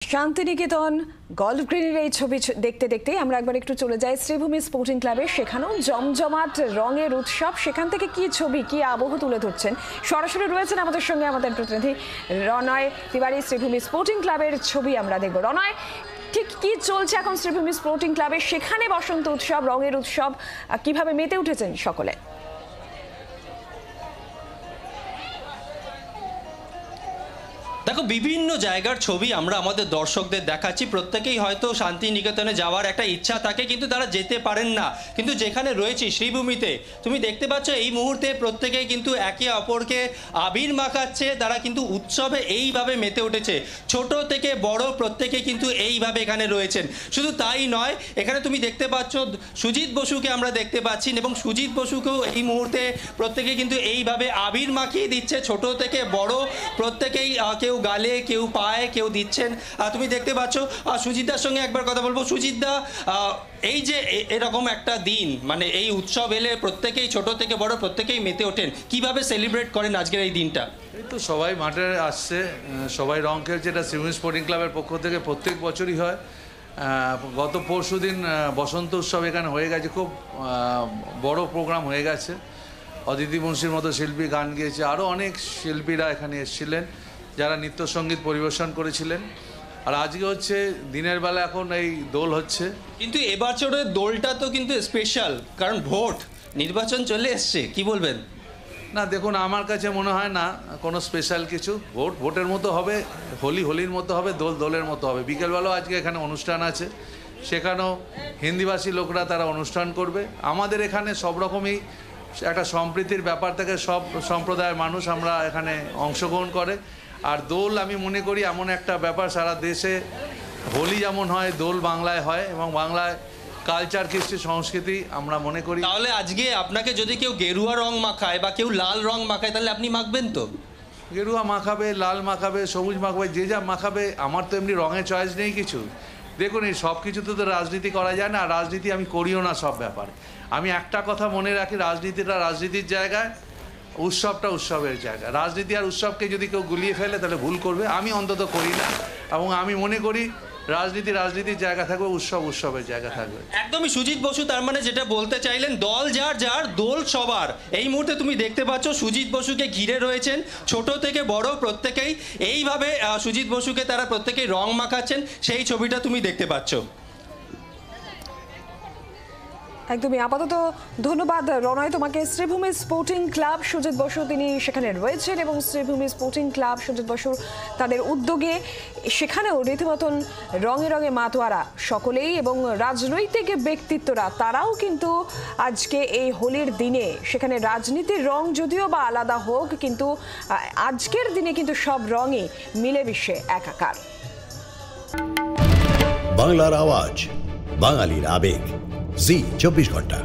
Santiniketan golf গ্রিনের এই ছবি দেখতে দেখতে আমরা একবার একটু চলে যাই শ্রীভূমি স্পোর্টিং ক্লাবে। সেখানেও জমজমাট রঙের উৎসব। সেখান থেকে কি ছবি, কি আবহ তুলে ধরছেন, সরাসরি রয়েছেন আমাদের সঙ্গে আমাদের প্রতিনিধি রনয় তিওয়ারি। শ্রীভূমি স্পোর্টিং ক্লাবের ছবি আমরা দেখব। রনয়, ঠিক কি চলছে এখন শ্রীভূমি স্পোর্টিং ক্লাবে? সেখানে বসন্ত উৎসব, রঙের উৎসব, কিভাবে মেতে উঠেছেন সকলে? দেখো, বিভিন্ন জায়গার ছবি আমরা আমাদের দর্শকদের দেখাচ্ছি। প্রত্যেকেই হয়তো শান্তিনিকেতনে যাওয়ার একটা ইচ্ছা থাকে, কিন্তু তারা যেতে পারেন না। কিন্তু যেখানে রয়েছে শ্রীভূমিতে, তুমি দেখতে পাচ্ছ এই মুহূর্তে প্রত্যেকেই কিন্তু একে অপরকে আবির মাখাচ্ছে। তারা কিন্তু উৎসবে এইভাবে মেতে উঠেছে। ছোট থেকে বড় প্রত্যেকে কিন্তু এইভাবে এখানে রয়েছেন। শুধু তাই নয়, এখানে তুমি দেখতে পাচ্ছ সুজিত বসুকে আমরা দেখতে পাচ্ছি, এবং সুজিত বসুকেও এই মুহূর্তে প্রত্যেকে কিন্তু এইভাবে আবির মাখিয়ে দিচ্ছে। ছোট থেকে বড় প্রত্যেকেই কেউ গালে, কেউ পায়ে, কেউ দিচ্ছেন। তুমি দেখতে পাচ্ছ। সুজিতদার সঙ্গে একবার কথা বলবো। সুজিতদা, এই যে এরকম একটা দিন, মানে এই উৎসব এলে প্রত্যেকেই ছোট থেকে বড় প্রত্যেকেই মেতে ওঠেন, কিভাবে সেলিব্রেট করেন আজকের এই দিনটা? এই তো সবাই মাঠে আসছে, সবাই রং খেলছে। এটা শ্রীভূমি স্পোর্টিং ক্লাবের পক্ষ থেকে প্রত্যেক বছরই হয়। গত পরশু দিন বসন্ত উৎসব এখানে হয়ে গেছে, খুব বড় প্রোগ্রাম হয়ে গেছে। অদিতি মুন্সির মতো শিল্পী গান গিয়েছে, আরও অনেক শিল্পীরা এখানে এসেছিলেন যারা নৃত্য সঙ্গীত পরিবেশন করেছিলেন। আর আজকে হচ্ছে দিনের বেলা এখন এই দোল হচ্ছে। কিন্তু এবছরের দোলটা তো কিন্তু স্পেশাল, কারণ ভোট নির্বাচন চলে এসছে, কি বলবেন? না দেখুন, আমার কাছে মনে হয় না কোনো স্পেশাল কিছু। ভোটের মতো হবে, হোলির মতো হবে, দোলের মতো হবে। বিকেলবেলাও আজকে এখানে অনুষ্ঠান আছে, সেখানেও হিন্দিভাষী লোকরা তারা অনুষ্ঠান করবে। আমাদের এখানে সব রকমই একটা সম্প্রীতির ব্যাপার থেকে সব সম্প্রদায়ের মানুষ আমরা এখানে অংশগ্রহণ করে। আর দোল আমি মনে করি এমন একটা ব্যাপার, সারা দেশে হোলি যেমন হয় দোল বাংলায় হয়, এবং বাংলায় কালচার, কৃষ্টি, সংস্কৃতি আমরা মনে করি। তাহলে আজকে আপনাকে যদি কেউ গেরুয়া রং মাখায় বা কেউ লাল রং মাখায়, তাহলে আপনি মাখবেন তো? গেরুয়া মাখাবে, লাল মাখাবে, সবুজ মাখাবে, যে যা মাখাবে। আমার তো এমনি রঙের চয়েস নেই কিছু। দেখুন, এই সব কিছুতে তো রাজনীতি করা যায় না, আর রাজনীতি আমি করিও না সব ব্যাপারে। আমি একটা কথা মনে রাখি, রাজনীতিটা রাজনীতির জায়গায়, উৎসবটা উৎসবের জায়গায়। রাজনীতি আর উৎসবকে যদি কেউ গুলিয়ে ফেলে তাহলে ভুল করবে। আমি অন্তত করি না, এবং আমি মনে করি রাজনীতির জায়গা থাকবে, উৎসবের জায়গা থাকবে। একদমই সুজিত বসু, তার মানে যেটা বলতে চাইলেন, দল যার যার, দোল সবার। এই মুহূর্তে তুমি দেখতে পাচ্ছ সুজিত বসুকে ঘিরে রয়েছেন ছোট থেকে বড় প্রত্যেকেই। এইভাবে সুজিত বসুকে তারা প্রত্যেকেই রং মাখাচ্ছেন, সেই ছবিটা তুমি দেখতে পাচ্ছ। একদমই। আপাতত ধন্যবাদ রনয় তোমাকে। শ্রীভূমি স্পোর্টিং ক্লাব সুজিত বসু তিনি সেখানে রয়েছেন, এবং শ্রীভূমি স্পোর্টিং ক্লাব সুজিত বসুর তাদের উদ্যোগে সেখানেও রীতিমতন রঙে রঙে মাতোয়ারা সকলেই, এবং রাজনৈতিক ব্যক্তিত্বরা তারাও কিন্তু আজকে এই হোলির দিনে সেখানে রাজনীতির রং যদিও বা আলাদা হোক, কিন্তু আজকের দিনে কিন্তু সব রঙে মিলেমিশে একাকার। বাংলার আওয়াজ, বাঙালির আবেগ, জি 24 ঘন্টা।